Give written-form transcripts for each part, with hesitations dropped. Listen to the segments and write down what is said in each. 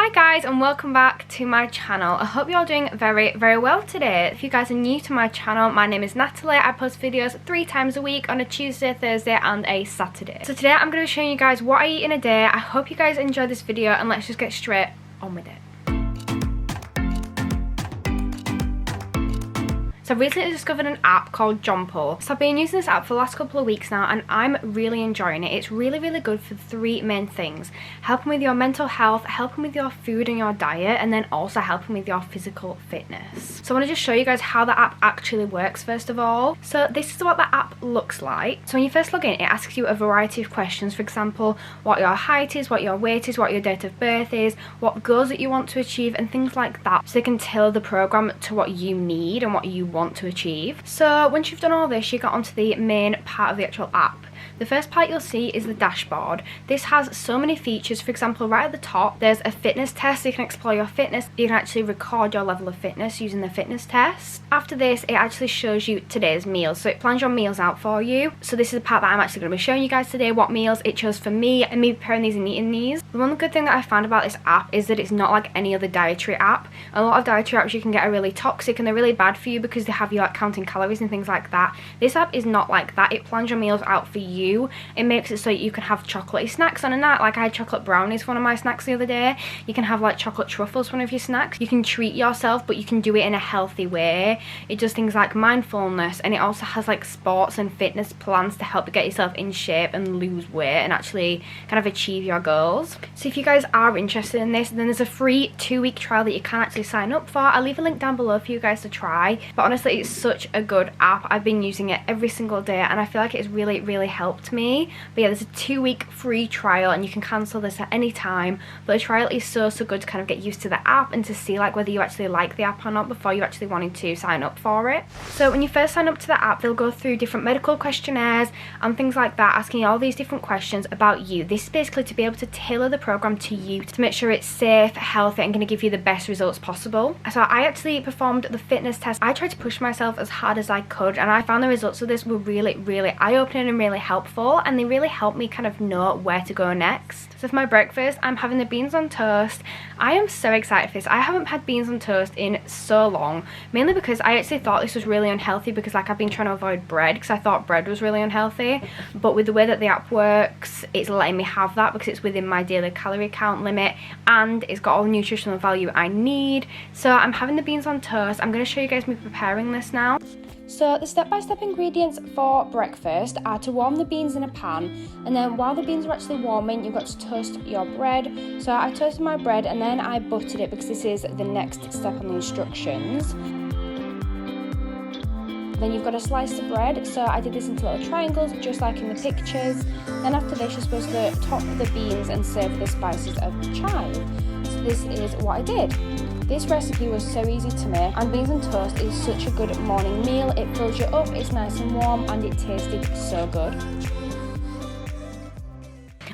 Hi guys, and welcome back to my channel. I hope you're all doing very well today. If you guys are new to my channel, my name is Natalie. I post videos 3 times a week on a Tuesday, Thursday and a Saturday. So today I'm going to be showing you guys what I eat in a day. I hope you guys enjoyed this video and let's just get straight on with it. So I've recently discovered an app called Jonple. So I've been using this app for the last couple of weeks now and I'm really enjoying it. It's really good for 3 main things. Helping with your mental health, helping with your food and your diet, and then also helping with your physical fitness. So I want to just show you guys how the app actually works first of all. So this is what the app looks like. So when you first log in, it asks you a variety of questions. For example, what your height is, what your weight is, what your date of birth is, what goals that you want to achieve, and things like that. So they can tailor the program to what you need and what you want to achieve. So once you've done all this, you get onto the main part of the actual app. The first part you'll see is the dashboard. This has so many features. For example, right at the top there's a fitness test, so you can explore your fitness. You can actually record your level of fitness using the fitness test. After this, it actually shows you today's meals, so it plans your meals out for you. So this is the part that I'm actually going to be showing you guys today, what meals it chose for me and me preparing these and eating these. The one good thing that I found about this app is that it's not like any other dietary app. A lot of dietary apps you can get are really toxic and they're really bad for you because they have you like counting calories and things like that. This app is not like that. It plans your meals out for you. It makes it so you can have chocolatey snacks on a night. Like I had chocolate brownies for one of my snacks the other day. You can have like chocolate truffles for one of your snacks. You can treat yourself, but you can do it in a healthy way. It does things like mindfulness, and it also has like sports and fitness plans to help you get yourself in shape and lose weight and actually kind of achieve your goals. So if you guys are interested in this, then there's a free 2-week trial that you can actually sign up for. I'll leave a link down below for you guys to try. But honestly, it's such a good app. I've been using it every single day and I feel like it's really helped me. But yeah, there's a 2-week free trial and you can cancel this at any time. But the trial is so good to kind of get used to the app and to see like whether you actually like the app or not before you actually wanted to sign up for it. So when you first sign up to the app, they'll go through different medical questionnaires and things like that, asking you all these different questions about you. This is basically to be able to tailor the program to you to make sure it's safe, healthy, and going to give you the best results possible. So I actually performed the fitness test. I tried to push myself as hard as I could and I found the results of this were really eye-opening and really helpful, and they really helped me kind of know where to go next. So for my breakfast, I'm having the beans on toast. I am so excited for this. I haven't had beans on toast in so long, mainly because I actually thought this was really unhealthy because like I've been trying to avoid bread because I thought bread was really unhealthy, but with the way that the app works, it's letting me have that because it's within my daily calorie count limit and it's got all the nutritional value I need. So I'm having the beans on toast. I'm going to show you guys me preparing this now. So the step-by-step ingredients for breakfast are to warm the beans in a pan, and then while the beans are actually warming, you've got to toast your bread. So I toasted my bread and then I buttered it because this is the next step on the instructions. Then you've got a slice of bread, so I did this into little triangles just like in the pictures. Then after this you're supposed to top the beans and serve the spices of the child. So this is what I did. This recipe was so easy to make, and beans and toast is such a good morning meal. It fills you up, it's nice and warm, and it tasted so good.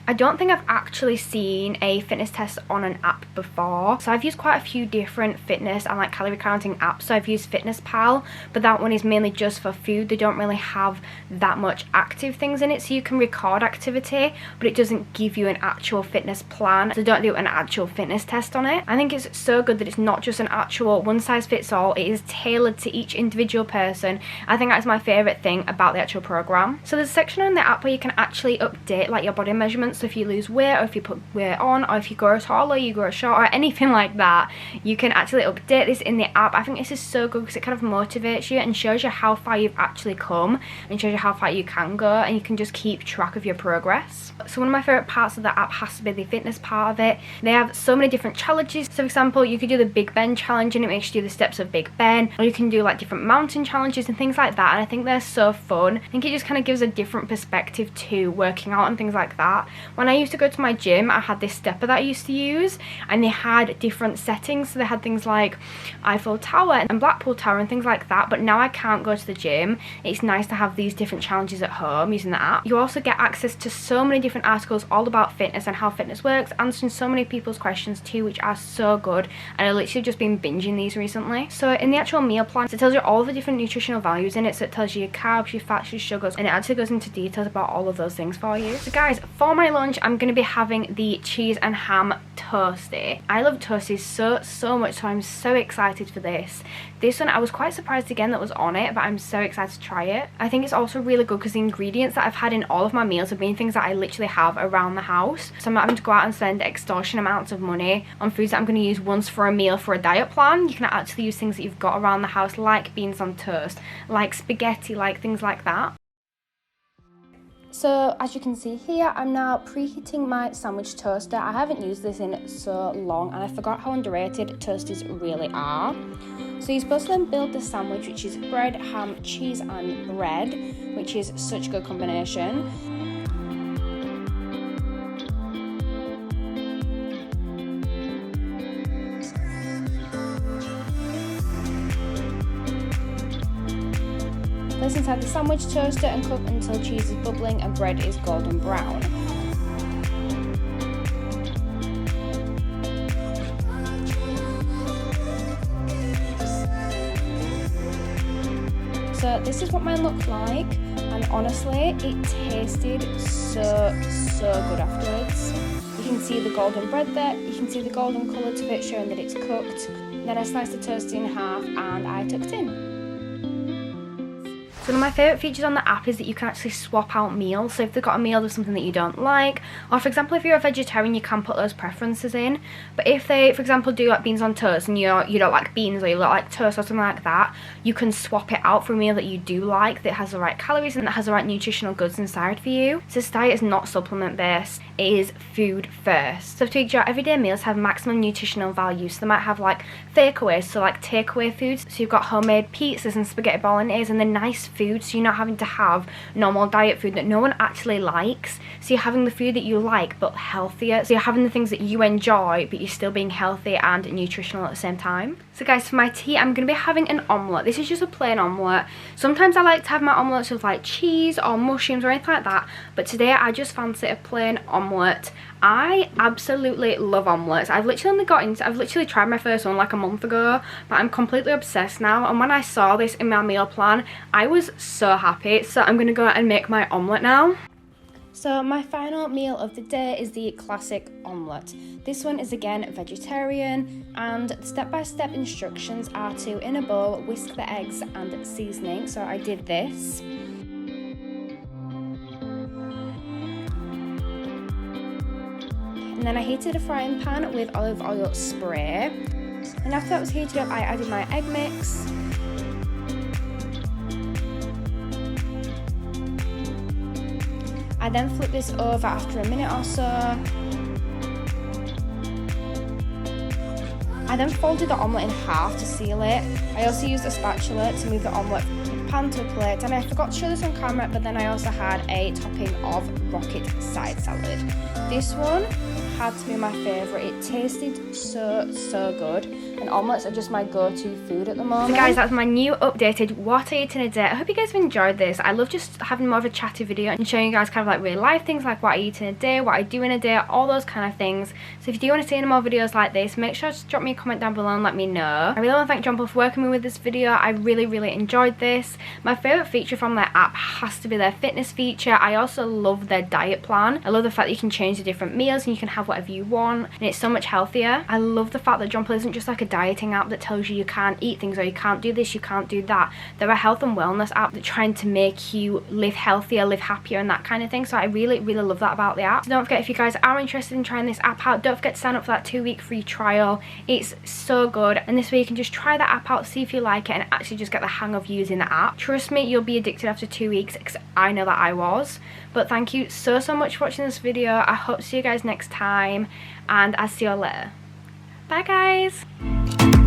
I don't think I've actually seen a fitness test on an app before. So I've used quite a few different fitness and like calorie counting apps. So I've used FitnessPal, but that one is mainly just for food. They don't really have that much active things in it. So you can record activity, but it doesn't give you an actual fitness plan. So don't do an actual fitness test on it. I think it's so good that it's not just an actual one size fits all. It is tailored to each individual person. I think that's my favorite thing about the actual program. So there's a section on the app where you can actually update like your body measurements. So if you lose weight, or if you put weight on, or if you grow taller, you grow short, or anything like that, you can actually update this in the app. I think this is so good because it kind of motivates you and shows you how far you've actually come and shows you how far you can go, and you can just keep track of your progress. So one of my favorite parts of the app has to be the fitness part of it. They have so many different challenges. So for example, you could do the Big Ben challenge and it makes you do the steps of Big Ben, or you can do like different mountain challenges and things like that, and I think they're so fun. I think it just kind of gives a different perspective to working out and things like that. When I used to go to my gym, I had this stepper that I used to use, and they had different settings. So they had things like Eiffel Tower and Blackpool Tower and things like that, but now I can't go to the gym. It's nice to have these different challenges at home using the app. You also get access to so many different articles all about fitness and how fitness works, answering so many people's questions too, which are so good, and I've literally just been binging these recently. So in the actual meal plan, it tells you all the different nutritional values in it. So it tells you your carbs, your fats, your sugars, and it actually goes into details about all of those things for you. So guys, for my lunch, I'm going to be having the cheese and ham toasty. I love toasties so much, so I'm so excited for this. This one, I was quite surprised again that was on it, but I'm so excited to try it. I think it's also really good because the ingredients that I've had in all of my meals have been things that I literally have around the house. So I'm not having to go out and spend extortion amounts of money on foods that I'm going to use once for a meal for a diet plan. You can actually use things that you've got around the house, like beans on toast, like spaghetti, like things like that. So as you can see here, I'm now preheating my sandwich toaster. I haven't used this in so long and I forgot how underrated toasties really are. So you're supposed to then build the sandwich, which is bread, ham, cheese and bread, which is such a good combination. Place inside the sandwich toaster and cook until cheese is bubbling and bread is golden brown. So this is what mine looked like, and honestly it tasted so good afterwards. You can see the golden bread there, you can see the golden colour to it showing that it's cooked. Then I sliced the toast in half and I tucked in. So one of my favourite features on the app is that you can actually swap out meals. So if they've got a meal with something that you don't like, or for example if you're a vegetarian you can put those preferences in. But if they, for example, do like beans on toast and you don't like beans or you don't like toast or something like that, you can swap it out for a meal that you do like, that has the right calories and that has the right nutritional goods inside for you. So this diet is not supplement based, it is food first. So to each your everyday meals have maximum nutritional value. So they might have like takeaways, so like takeaway foods. So you've got homemade pizzas and spaghetti bolognese and the nice food, so you're not having to have normal diet food that no one actually likes. So you're having the food that you like but healthier. So you're having the things that you enjoy but you're still being healthy and nutritional at the same time. So guys, for my tea I'm going to be having an omelette. This is just a plain omelette. Sometimes I like to have my omelettes with like cheese or mushrooms or anything like that, but today I just fancy a plain omelette. I absolutely love omelettes. I've literally tried my first one like a month ago, but I'm completely obsessed now, and when I saw this in my meal plan I was so happy. So I'm gonna go and make my omelette now. So my final meal of the day is the classic omelette. This one is again vegetarian, and step-by-step instructions are to, in a bowl, whisk the eggs and seasoning. So I did this. And then I heated a frying pan with olive oil spray. And after that was heated up, I added my egg mix. I then flipped this over after a minute or so. I then folded the omelette in half to seal it. I also used a spatula to move the omelette from the pan to a plate, and I forgot to show this on camera, but then I also had a topping of rocket side salad. This one had to be my favourite. It tasted so good, and omelettes are just my go-to food at the moment. So guys, that's my new updated what I eat in a day. I hope you guys have enjoyed this. I love just having more of a chatty video and showing you guys kind of like real life things, like what I eat in a day, what I do in a day, all those kind of things. So if you do want to see any more videos like this, make sure to drop me a comment down below and let me know. I really want to thank Jonple for working with this video. I really enjoyed this. My favourite feature from their app has to be their fitness feature. I also love their diet plan. I love the fact that you can change the different meals and you can have whatever you want, and it's so much healthier. I love the fact that Jonple isn't just like a dieting app that tells you you can't eat things or you can't do this, you can't do that. They're a health and wellness app that's trying to make you live healthier, live happier and that kind of thing. So I really love that about the app. So don't forget, if you guys are interested in trying this app out, don't forget to sign up for that 2-week free trial. It's so good, and this way you can just try the app out, see if you like it, and actually just get the hang of using the app. Trust me, you'll be addicted after 2 weeks, because I know that I was. But thank you so much for watching this video. I hope to see you guys next time, and I'll see you all later. Bye guys.